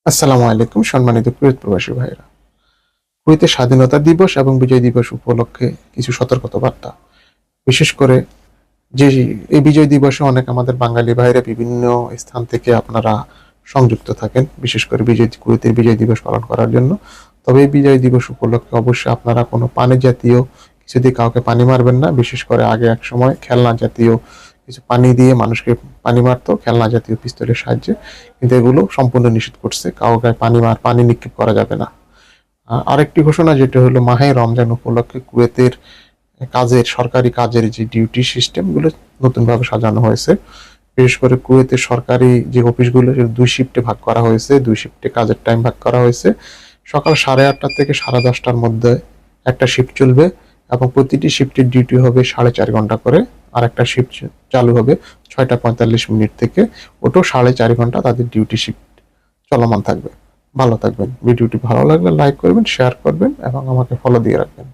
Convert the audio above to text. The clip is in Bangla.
আসসালামু আলাইকুম সম্মানিত কুয়েত প্রবাসী ভাইরা। কুয়েতের স্বাধীনতা দিবস এবং বিজয় দিবস উপলক্ষে কিছু সতর্কতা বার্তা। বিশেষ করে যে এই বিজয় দিবসে অনেক আমাদের বাঙালি ভাইরা বিভিন্ন স্থান থেকে আপনারা সংযুক্ত থাকেন, বিশেষ করে কুয়েতের বিজয় দিবস পালন করার জন্য। তবে এই বিজয় দিবস উপলক্ষে অবশ্যই আপনারা কোনো পানি জাতীয় কিছু দিয়ে কাউকে পানি মারবেন না। বিশেষ করে আগে এক সময় খেলনা জাতীয় কিছু পানি দিয়ে মানুষকে পানি মারতো, খেলনা জাতীয় পিস্তলের সাহায্যে। কিন্তু এগুলো সম্পূর্ণ নিষেধ করছে, কাউকে পানি নিক্ষেপ করা যাবে না। আরেকটি ঘোষণা যেটা হলো মাহে রমজান উপলক্ষে কুয়েতের সরকারি কাজের যে ডিউটি সিস্টেম গুলো নতুনভাবে সাজানো হয়েছে। বিশেষ করে কুয়েতের সরকারি যে অফিসগুলো দুই শিফটে ভাগ করা হয়েছে, দুই শিফটে কাজের টাইম ভাগ করা হয়েছে। সকাল 8:30 থেকে 10:30টার মধ্যে একটা শিফট চলবে এবং প্রতিটি শিফটের ডিউটি হবে 4.5 ঘন্টা করে। আর একটা শিফট চালু হবে 6:45 থেকে। ওটাও 4.5 ঘন্টা তাদের ডিউটি শিফট চলমান থাকবে। ভালো থাকবেন। ভিডিওটি ভালো লাগলে লাইক করবেন, শেয়ার করবেন এবং আমাকে ফলো দিয়ে রাখবেন।